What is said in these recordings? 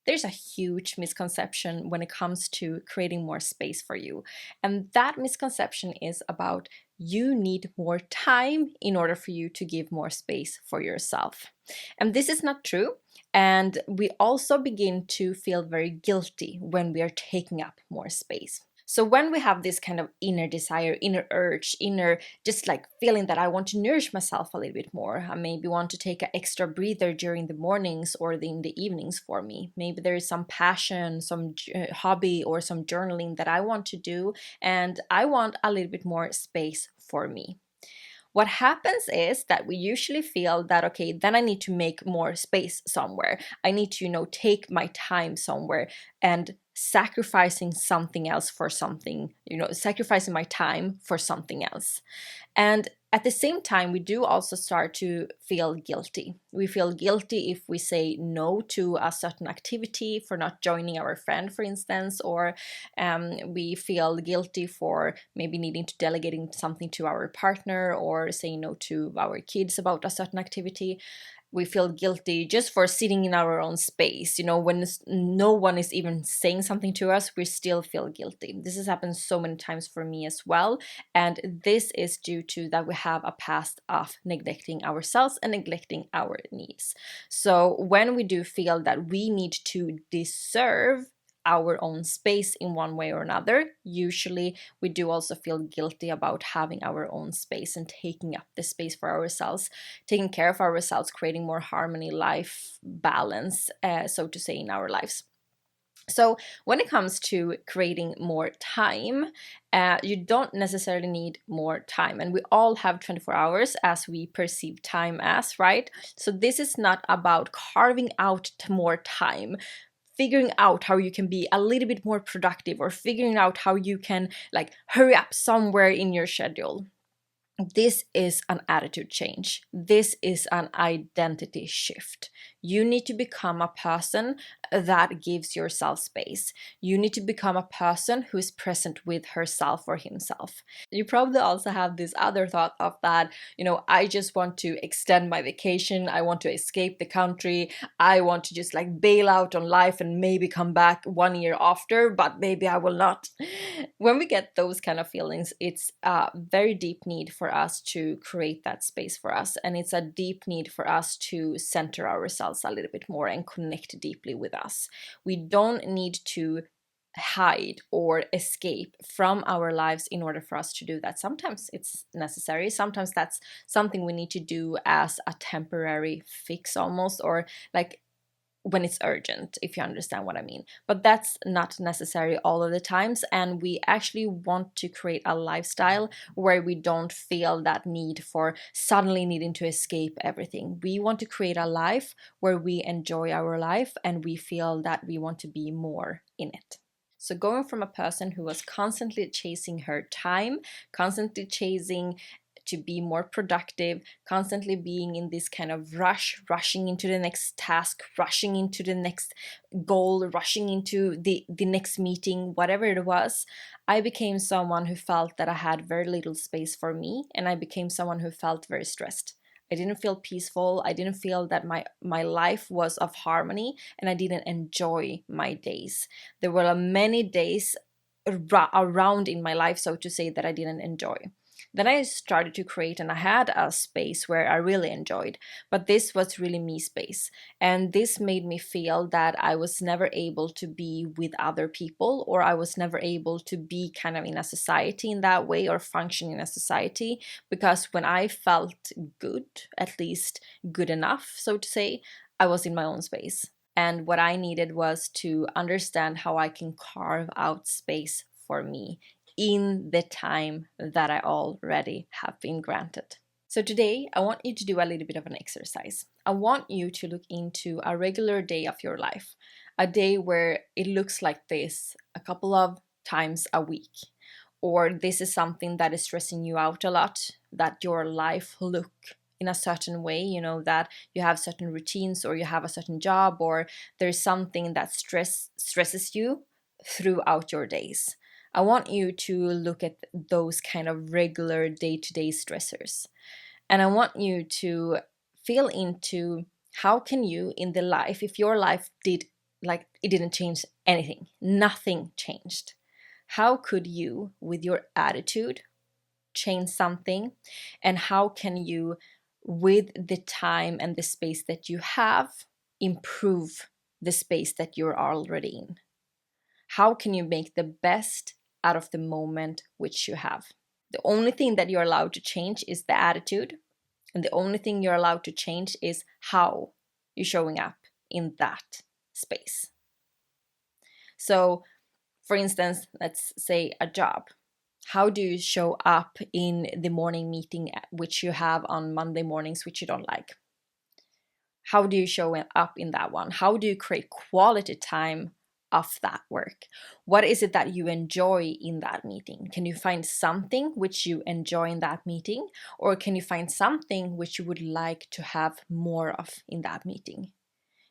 There's a huge misconception when it comes to creating more space for you. And that misconception is about you need more time in order for you to give more space for yourself. And this is not true. And we also begin to feel very guilty when we are taking up more space. So when we have this kind of inner desire, inner urge, inner just like feeling that I want to nourish myself a little bit more, I maybe want to take an extra breather during the mornings or in the evenings for me. Maybe there is some passion, some hobby or some journaling that I want to do, and I want a little bit more space for me. What happens is that we usually feel that, okay, then I need to make more space somewhere. I need to, take my time somewhere, and sacrificing something else for something, sacrificing my time for something else. And at the same time, we do also start to feel guilty. We feel guilty if we say no to a certain activity, for not joining our friend, for instance, or we feel guilty for maybe needing to delegating something to our partner or saying no to our kids about a certain activity. We feel guilty just for sitting in our own space. When no one is even saying something to us, we still feel guilty. This has happened so many times for me as well. And this is due to that we have a past of neglecting ourselves and neglecting our needs. So when we do feel that we need to deserve our own space in one way or another, usually we do also feel guilty about having our own space and taking up the space for ourselves, taking care of ourselves, creating more harmony, life balance, so to say, in our lives. So when it comes to creating more time, you don't necessarily need more time. And we all have 24 hours as we perceive time as, right? So this is not about carving out more time, figuring out how you can be a little bit more productive, or figuring out how you can hurry up somewhere in your schedule. This is an attitude change. This is an identity shift. You need to become a person that gives yourself space. You need to become a person who is present with herself or himself. You probably also have this other thought of that, I just want to extend my vacation. I want to escape the country. I want to just bail out on life and maybe come back 1 year after, but maybe I will not. When we get those kind of feelings, it's a very deep need for us to create that space for us. And it's a deep need for us to center ourselves a little bit more and connect deeply with us. We don't need to hide or escape from our lives in order for us to do that. Sometimes it's necessary. Sometimes that's something we need to do as a temporary fix almost, or when it's urgent, if you understand what I mean. But that's not necessary all of the times, and we actually want to create a lifestyle where we don't feel that need for suddenly needing to escape everything. We want to create a life where we enjoy our life and we feel that we want to be more in it. So going from a person who was constantly chasing her time, constantly chasing to be more productive, constantly being in this kind of rushing into the next task, rushing into the next goal, rushing into the next meeting, whatever it was, I became someone who felt that I had very little space for me, and I became someone who felt very stressed. I didn't feel peaceful. I didn't feel that my life was of harmony, and I didn't enjoy my days. There were many days around in my life, so to say, that I didn't enjoy. Then I started to create, and I had a space where I really enjoyed, but this was really me space. And this made me feel that I was never able to be with other people, or I was never able to be kind of in a society in that way, or function in a society, because when I felt good, at least good enough, so to say, I was in my own space. And what I needed was to understand how I can carve out space for me in the time that I already have been granted. So today, I want you to do a little bit of an exercise. I want you to look into a regular day of your life, a day where it looks like this a couple of times a week, or this is something that is stressing you out a lot, that your life look in a certain way, that you have certain routines, or you have a certain job, or there's something that stresses you throughout your days. I want you to look at those kind of regular day-to-day stressors. And I want you to feel into how can you in the life, if your life did like it didn't change anything. Nothing changed. How could you, with your attitude, change something? And how can you, with the time and the space that you have, improve the space that you're already in? How can you make the best out of the moment which you have? The only thing that you're allowed to change is the attitude, and the only thing you're allowed to change is how you're showing up in that space. So, for instance, let's say a job. How do you show up in the morning meeting which you have on Monday mornings, which you don't like? How do you show up in that one? How do you create quality time of that work? What is it that you enjoy in that meeting? Can you find something which you enjoy in that meeting? Or can you find something which you would like to have more of in that meeting?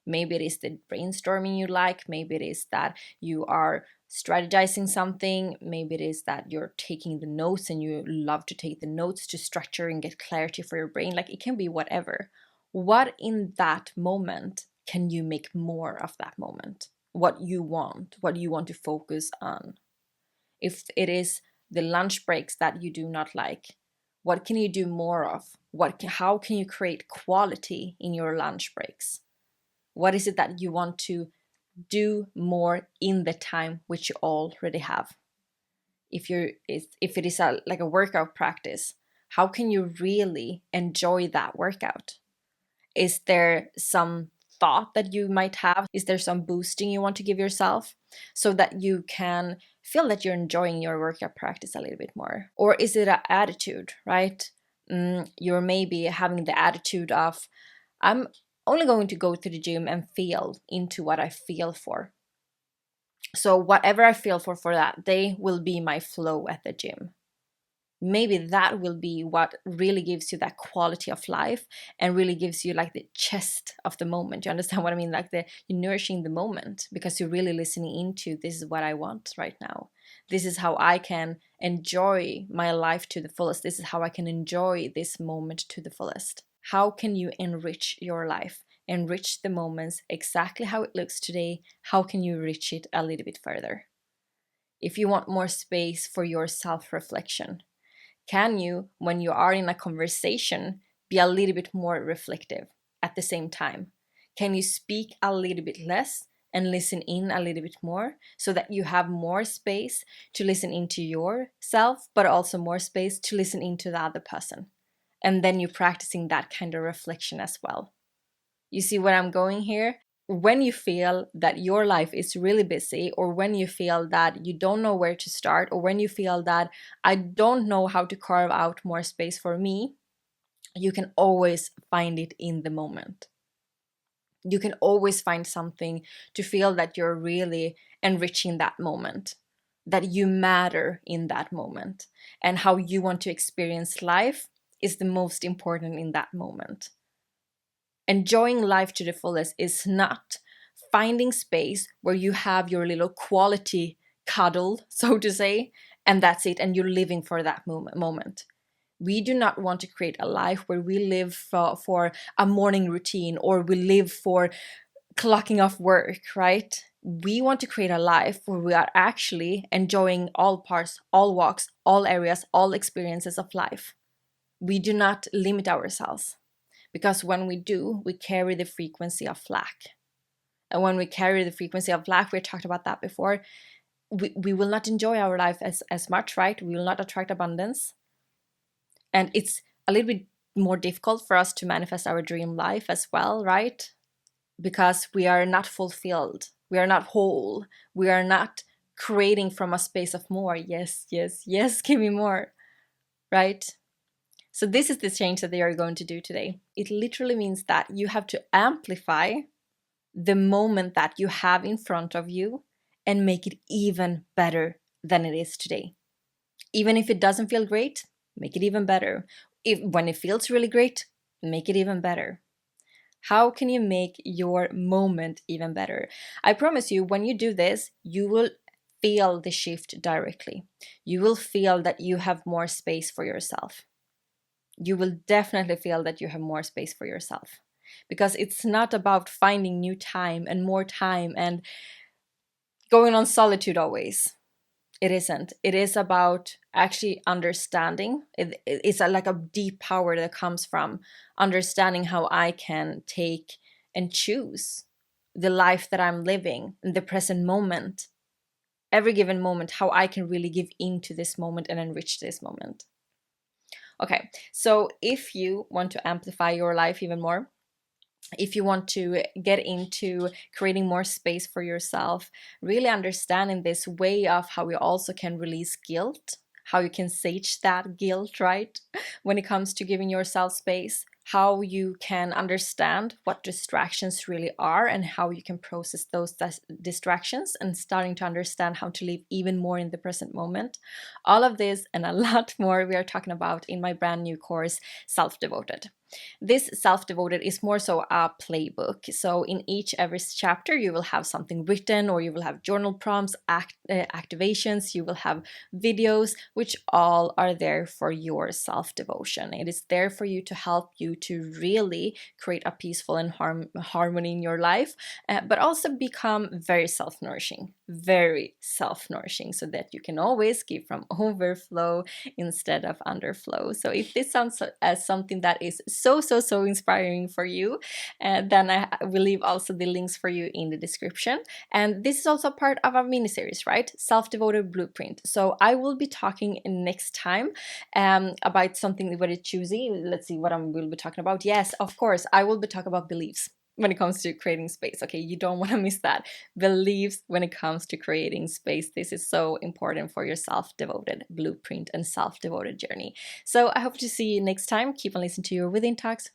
Maybe it is the brainstorming you like. Maybe it is that you are strategizing something. Maybe it is that you're taking the notes and you love to take the notes to structure and get clarity for your brain. Like, it can be whatever. What in that moment can you make more of that moment? What you want to focus on. If it is the lunch breaks that you do not like, what can you do more of? How can you create quality in your lunch breaks? What is it that you want to do more in the time which you already have? If it is like a workout practice, how can you really enjoy that workout? Is there some thought that you might have? Is there some boosting you want to give yourself so that you can feel that you're enjoying your workout practice a little bit more? Or is it an attitude, right? You're maybe having the attitude of, I'm only going to go to the gym and feel into what I feel for. So whatever I feel for that day will be my flow at the gym. Maybe that will be what really gives you that quality of life and really gives you like the chest of the moment. You understand what I mean? Like you're nourishing the moment because you're really listening into, this is what I want right now. This is how I can enjoy my life to the fullest. This is how I can enjoy this moment to the fullest. How can you enrich your life? Enrich the moments exactly how it looks today. How can you enrich it a little bit further? If you want more space for your self-reflection, can you, when you are in a conversation, be a little bit more reflective at the same time? Can you speak a little bit less and listen in a little bit more so that you have more space to listen into yourself, but also more space to listen into the other person? And then you're practicing that kind of reflection as well. You see where I'm going here? When you feel that your life is really busy, or when you feel that you don't know where to start, or when you feel that I don't know how to carve out more space for me, you can always find it in the moment. You can always find something to feel that you're really enriching that moment, that you matter in that moment, and how you want to experience life is the most important in that moment. Enjoying life to the fullest is not finding space where you have your little quality cuddle, so to say, and that's it, and you're living for that moment. We do not want to create a life where we live for a morning routine, or we live for clocking off work, right? We want to create a life where we are actually enjoying all parts, all walks, all areas, all experiences of life. We do not limit ourselves. Because when we do, we carry the frequency of lack. And when we carry the frequency of lack, we talked about that before, we will not enjoy our life as much, right? We will not attract abundance. And it's a little bit more difficult for us to manifest our dream life as well, right? Because we are not fulfilled. We are not whole. We are not creating from a space of more. Yes, yes, yes, give me more, right? So this is the change that they are going to do today. It literally means that you have to amplify the moment that you have in front of you and make it even better than it is today. Even if it doesn't feel great, make it even better. When it feels really great, make it even better. How can you make your moment even better? I promise you, when you do this, you will feel the shift directly. You will feel that you have more space for yourself. You will definitely feel that you have more space for yourself. because it's not about finding new time and more time and going on solitude always. It isn't. It is about actually understanding. It's like a deep power that comes from understanding how I can take and choose the life that I'm living in the present moment, every given moment, how I can really give into this moment and enrich this moment. Okay, so if you want to amplify your life even more, if you want to get into creating more space for yourself, really understanding this way of how you also can release guilt, how you can sage that guilt, right? When it comes to giving yourself space, how you can understand what distractions really are and how you can process those distractions, and starting to understand how to live even more in the present moment. All of this and a lot more we are talking about in my brand new course, Self-Devoted. This Self-Devoted is more so a playbook. So in every chapter, you will have something written, or you will have journal prompts, activations, you will have videos, which all are there for your self-devotion. It is there for you to help you to really create a peaceful and harmony in your life, but also become very self-nourishing, so that you can always give from overflow instead of underflow. So if this sounds as something that is so inspiring for you, then I will leave also the links for you in the description. And this is also part of our mini series, right? Self-Devoted Blueprint. So I will be talking next time about something very choosy. Let's see what I will be talking about. Yes, of course, I will be talking about beliefs when it comes to creating space. Okay, you don't want to miss that. Beliefs when it comes to creating space. This is so important for your self-devoted blueprint and self-devoted journey. So I hope to see you next time. Keep on listening to your Within Talks.